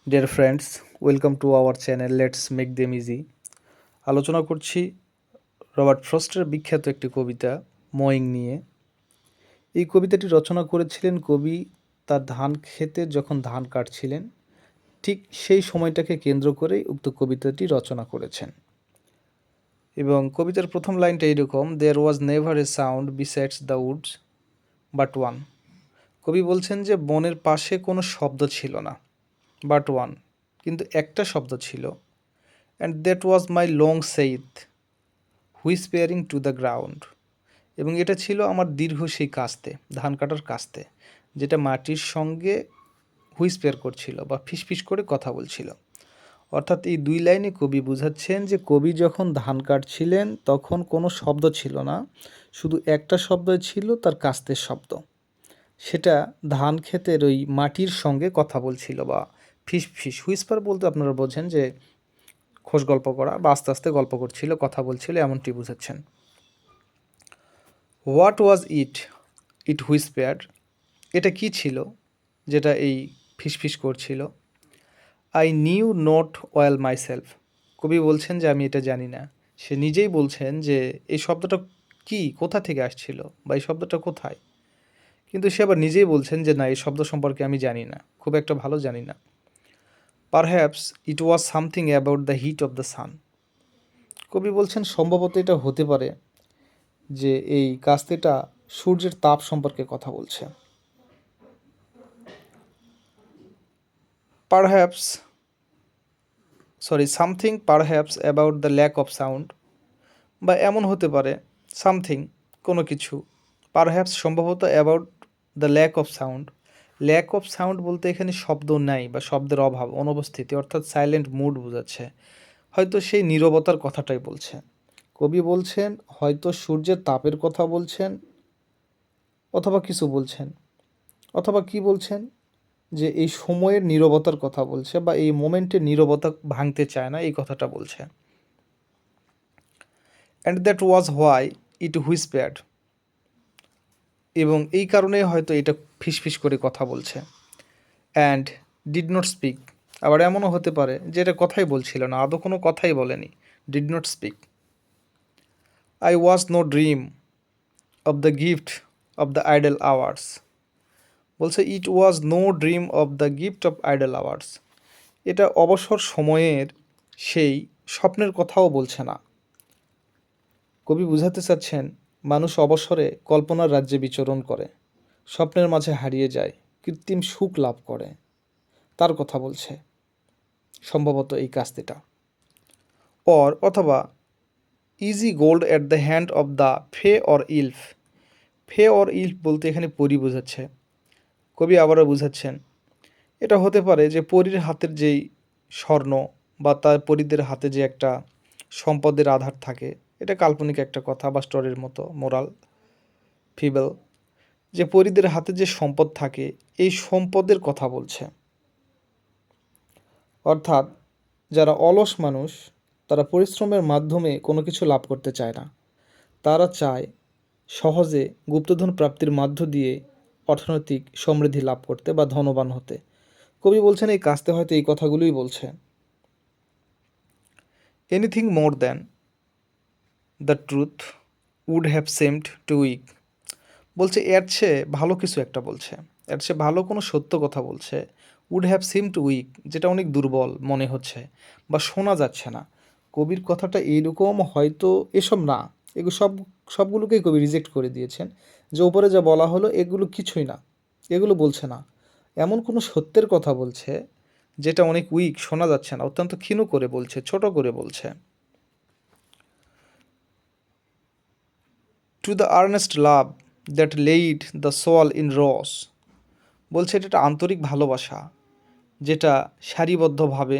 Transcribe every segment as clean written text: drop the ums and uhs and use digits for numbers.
Dear friends, welcome to our channel let's make them easy. আলোচনা করছি Robert ফ্রস্টের বিখ্যাত একটি কবিতা মোয়িং নিয়ে। এই কবিতাটি রচনা করেছিলেন কবি তার ধান ক্ষেতে যখন ধান কাটছিলেন, ঠিক সেই সময়টাকে কেন্দ্র করেই উক্ত কবিতাটি রচনা করেছেন। এবং কবিতার প্রথম লাইনটা এইরকম: there was never a sound besides the woods but one. কবি বলছেন যে বনের পাশে কোনো শব্দ ছিল না, বাট ওয়ান, কিন্তু একটা শব্দ ছিল। And that was my long scythe whispering to the ground. এবং এটা ছিল আমার দীর্ঘ সেই কাস্তে, ধান কাটার কাস্তে, যেটা মাটির সঙ্গে হুইসপেয়ার করছিল বা ফিসফিস করে কথা বলছিল। অর্থাৎ এই দুই লাইনে কবি বুঝাচ্ছেন যে কবি যখন ধান কাটছিলেন তখন কোনো শব্দ ছিল না, শুধু একটা শব্দই ছিল, তার কাস্তের শব্দ। সেটা ধান ক্ষেতের ওই মাটির সঙ্গে কথা বলছিল বা ফিস ফিস, হুইসপার বলতে আপনারা বোঝেন যে খোশ গল্প করা বা আস্তে আস্তে গল্প করছিল, কথা বলছিল, এমনটি বুঝাচ্ছেন। হোয়াট ওয়াজ ইট ইট হুইসপেয়ার, এটা কি ছিল যেটা এই ফিসফিস করছিল? I knew not well myself, কবি বলছেন যে আমি এটা জানি না। সে নিজেই বলছেন যে এই শব্দটা কি, কোথা থেকে আসছিল বা এই শব্দটা কোথায়, কিন্তু সে আবার নিজেই বলছেন যে না, এই শব্দ সম্পর্কে আমি জানি না, খুব একটা ভালো জানি না। Perhaps it was something about the heat of the sun, কবি বলছেন সম্ভবত এটা হতে পারে যে এই কাস্তেটা সূর্যের তাপ সম্পর্কে কথা বলছে। Perhaps something perhaps about the lack of sound, বা এমন হতে পারে সামথিং, কোনো কিছু, পারহ্যাপস সম্ভবত about the lack of sound. Lack of sound বলতে এখানে শব্দ নাই বা শব্দের অভাব, অনুপস্থিতি, অর্থাৎ সাইলেন্ট মুড বোঝাচ্ছে। হয়তো সেই নীরবতার কথাটাই বলছে। কবি বলছেন হয়তো সূর্যের তাপের কথা বলছেন, অথবা কিছু বলছেন, অথবা কি বলছেন, যে এই সময়ের নীরবতার কথা বলছে বা এই মোমেন্টের নীরবতা ভাঙতে চায় না, এই কথাটা বলছে। And that was why it whispered, এবং এই কারণে হয়তো এটা ফিসফিস করে কথা বলছে। অ্যান্ড ডিড নট স্পিক, আবার এমনও হতে পারে যে এটা কথাই বলছিল না, আদৌ কোনো কথাই বলেনি। Did not speak. I was no dream of the gift of the idle hours, বলছে it was no dream of the gift of idle hours, এটা অবসর সময়ের সেই স্বপ্নের কথাও বলছে না। কবি বুঝাতে চাচ্ছেন মানুষ অবসরে কল্পনার রাজ্যে বিচরণ করে, স্বপ্নের মাঝে হারিয়ে যায়, কৃত্রিম সুখ লাভ করে, তার কথা বলছে সম্ভবত এই কাস্তিটা। অথবা easy gold at the hand of the ফে অর ইলফ, ফে অর ইলফ বলতে এখানে পরী বোঝাচ্ছে। কবি আবারও বুঝাচ্ছেন এটা হতে পারে যে পরীর হাতের যেই স্বর্ণ বা তার পরীদের হাতে যে একটা সম্পদের আধার থাকে, এটা কাল্পনিক একটা কথা বা স্টোরির মতো, মোরাল ফিবেল, যে পরীদের হাতে যে সম্পদ থাকে এই সম্পদের কথা বলছে। অর্থাৎ যারা অলস মানুষ, তারা পরিশ্রমের মাধ্যমে কোনো কিছু লাভ করতে চায় না, তারা চায় সহজে গুপ্তধন প্রাপ্তির মধ্য দিয়ে অর্থনৈতিক সমৃদ্ধি লাভ করতে বা ধনবান হতে। কবি বলছেন এই কাস্তে হয়তো এই কথাগুলোই বলছে। Anything more than the truth would have seemed too weak, বলছে এর চেয়ে ভালো কিছু একটা বলছে, এর চেয়ে ভালো কোনো সত্য কথা বলছে। Would have seem too weak, যেটা অনেক দুর্বল মনে হচ্ছে বা শোনা যাচ্ছে না। কবির কথাটা এইরকম হয়তো এসব না, এগুলো সবগুলোকেই কবি রিজেক্ট করে দিয়েছেন, যে ওপরে যা বলা হলো এগুলো কিছুই না, এগুলো বলছে না। এমন কোনো সত্যের কথা বলছে যেটা অনেক উইক, শোনা যাচ্ছে না, অত্যন্ত ক্ষীণ করে বলছে, ছোট করে বলছে। To the earnest love that laid the swale in rows, বলছে এটা একটা আন্তরিক ভালোবাসা যেটা সারিবদ্ধভাবে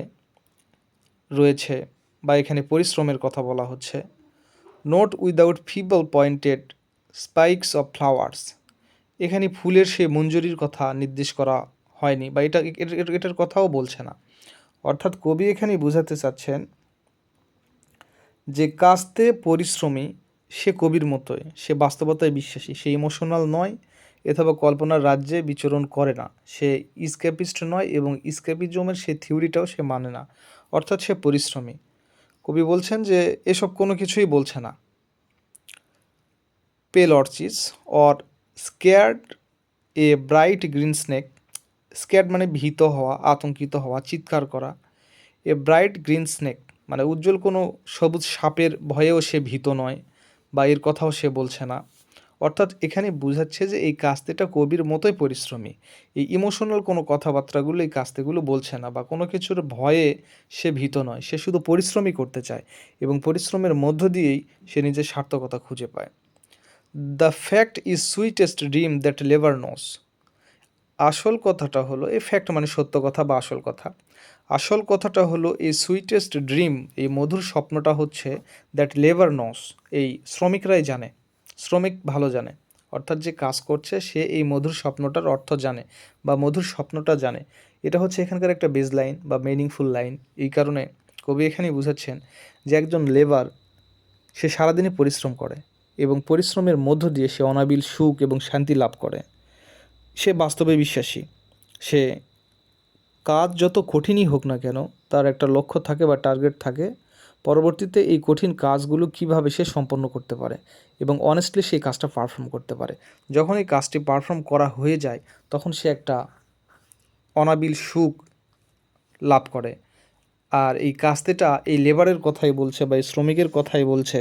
রয়েছে, বা এখানে পরিশ্রমের কথা বলা হচ্ছে। Note without feeble pointed spikes of flowers, এখানে ফুলের সেই মঞ্জুরির কথা নির্দেশ করা হয়নি বা এটার কথাও বলছে না। অর্থাৎ কবি এখানে বোঝাতে চাচ্ছেন যে কাস্তে পরিশ্রমী সে কবির মতোই, সে বাস্তবতায় বিশ্বাসী, সে ইমোশনাল নয় অথবা কল্পনার রাজ্যে বিচরণ করে না। সে ইসকেপিস্ট নয় এবং ইসকেপিজমের সেই থিওরিটাও সে মানে না, অর্থাৎ সে পরিশ্রমী। কবি বলছেন যে এসব কোনো কিছুই বলছে না। Pale orchises or scared a bright green snake, scared মানে ভীত হওয়া, আতঙ্কিত হওয়া, চিৎকার করা। এ ব্রাইট গ্রিন স্নেক মানে উজ্জ্বল কোনো সবুজ সাপের ভয়েও সে ভীত নয় বা এর কথাও সে বলছে না। অর্থাৎ এখানে বোঝাচ্ছে যে এই কাস্তেটা কবির মতোই পরিশ্রমী। এই ইমোশনাল কোনো কথাবার্তাগুলো এই কাস্তেগুলো বলছে না বা কোনো কিছুর ভয়ে সে ভীত নয়, সে শুধু পরিশ্রমই করতে চায় এবং পরিশ্রমের মধ্য দিয়েই সে নিজের সার্থকতা খুঁজে পায়। The fact is sweetest dream that লেভার নোস। আসল কথাটা হলো, এই ফ্যাক্ট মানে সত্য কথা বা আসল কথা। আসল কথাটা হলো এই সুইটেস্ট ড্রিম, এই মধুর স্বপ্নটা হচ্ছে দ্যাট লেবার নস, এই শ্রমিকরাই জানে, শ্রমিক ভালো জানে। অর্থাৎ যে কাজ করছে সে এই মধুর স্বপ্নটার অর্থ জানে বা মধুর স্বপ্নটা জানে। এটা হচ্ছে এখানকার একটা বেজ লাইন বা মিনিংফুল লাইন। এই কারণে কবি এখানেই বুঝাচ্ছেন যে একজন লেবার সে সারাদিনই পরিশ্রম করে এবং পরিশ্রমের মধ্য দিয়ে সে অনাবিল সুখ এবং শান্তি লাভ করে। সে বাস্তবে বিশ্বাসী। সে কাজ যত কঠিনই হোক না কেন, তার একটা লক্ষ্য থাকে বা টার্গেট থাকে। পরবর্তীতে এই কঠিন কাজগুলো কিভাবে সে সম্পন্ন করতে পারে এবং অনেস্টলি সেই কাজটা পারফর্ম করতে পারে। যখন এই কাজটি পারফর্ম করা হয়ে যায় তখন সে একটা অনাবিল সুখ লাভ করে। আর এই কাস্তেটা এই লেবারের কথাই বলছে বা এই শ্রমিকের কথাই বলছে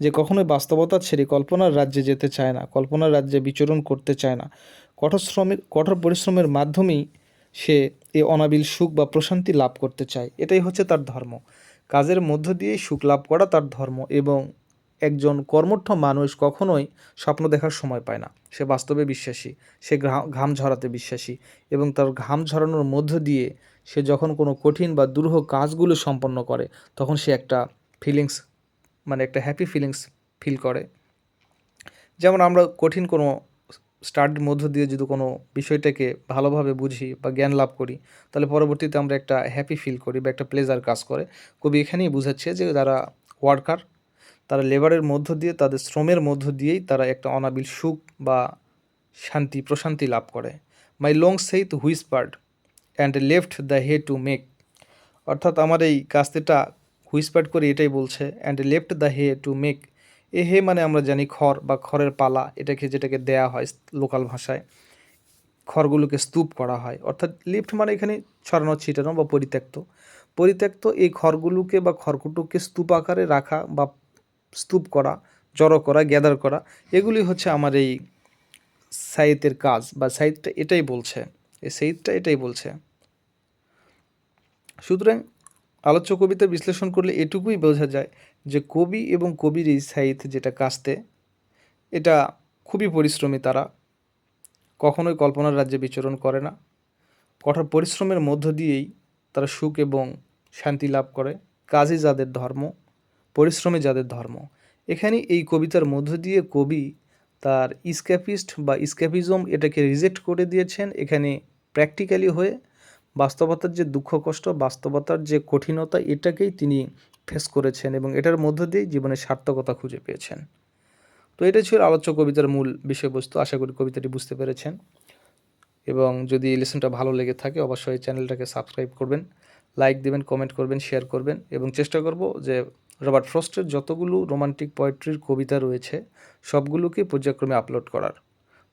যে কখনোই বাস্তবতা ছেড়ে কল্পনার রাজ্যে যেতে চায় না, কল্পনার রাজ্যে বিচরণ করতে চায় না। কঠোর পরিশ্রমের মাধ্যমেই সে এই অনাবিল সুখ বা প্রশান্তি লাভ করতে চায়। এটাই হচ্ছে তার ধর্ম। কাজের মধ্য দিয়েই সুখ লাভ করা তার ধর্ম। এবং একজন কর্মঠ মানুষ কখনোই স্বপ্ন দেখার সময় পায় না। সে বাস্তবে বিশ্বাসী, সে ঘাম ঝরাতে বিশ্বাসী এবং তার ঘাম ঝরানোর মধ্য দিয়ে সে যখন কোনো কঠিন বা দুরূহ কাজগুলো সম্পন্ন করে তখন সে একটা ফিলিংস, মানে একটা হ্যাপি ফিলিংস ফিল করে। যেমন আমরা কঠিন কোনো স্টাডির মধ্য দিয়ে যদি কোনো বিষয়টাকে ভালোভাবে বুঝি বা জ্ঞান লাভ করি তাহলে পরবর্তীতে আমরা একটা হ্যাপি ফিল করি বা একটা প্লেজার কাজ করে। কবি এখানেই বুঝাচ্ছে যে যারা ওয়ার্কার, তারা লেবারের মধ্য দিয়ে, তাদের শ্রমের মধ্য দিয়েই তারা একটা অনাবিল সুখ বা শান্তি প্রশান্তি লাভ করে। My long scythe whispered and left the hay to make. অর্থাৎ আমার এই কাস্তেটা হুইসপার্ড করে এটাই বলছে and left the hay to make. A hay মানে আমরা জানি খড় বা খড়ের পালা, এটাকে যেটাকে দেয়া হয় লোকাল ভাষায়, খড়গুলোকে স্তূপ করা হয়। অর্থাৎ লিফট মানে এখানে ছড়ানো ছিটানো বা পরিত্যক্ত। পরিত্যক্ত এই খড়গুলোকে বা খড়কুটোকে স্তূপ আকারে রাখা বা স্তূপ করা, জড়ো করা, গ্যাদার করা, এগুলি হচ্ছে আমার এই সাহিত্যের কাজ বা সাহিত্যটা এটাই বলছে, এই সাহিত্যটা এটাই বলছে। সুতরাং আলোচ্য কবিতা বিশ্লেষণ করলে এটুকুই বোঝা যায় যে কবি এবং কবির এই সাহিত্য যেটা কাস্তে, এটা খুবই পরিশ্রমী। তারা কখনোই কল্পনার রাজ্যে বিচরণ করে না। কঠোর পরিশ্রমের মধ্য দিয়েই তারা সুখ এবং শান্তি লাভ করে। কাজই যাদের ধর্ম, পরিশ্রমী যাদের ধর্ম। এখানে এই কবিতার মধ্য দিয়ে কবি তার ইসক্যাপিস্ট বা ইসক্যাপিজম এটাকে রিজেক্ট করে দিয়েছেন। এখানে প্র্যাকটিক্যালি হয়ে বাস্তবতার যে দুঃখ কষ্ট, বাস্তবতার যে কঠিনতা, এটাকেই তিনি ফেস করেছেন এবং এটার মধ্য দিয়েই জীবনের সার্থকতা খুঁজে পেয়েছেন। তো এটাই ছিল আলোচ্য কবিতার মূল বিষয়বস্তু। আশা করি কবিতাটি বুঝতে পেরেছেন এবং যদি লেসনটা ভালো লেগে থাকে অবশ্যই চ্যানেলটাকে সাবস্ক্রাইব করবেন, লাইক দেবেন, কমেন্ট করবেন, শেয়ার করবেন এবং চেষ্টা করব যে রবার্ট ফ্রস্টের যতগুলো রোমান্টিক পোয়েট্রির কবিতা রয়েছে সবগুলোকে পর্যায়ক্রমে আপলোড করার।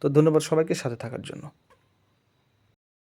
তো ধন্যবাদ সবাইকে সাথে থাকার জন্য।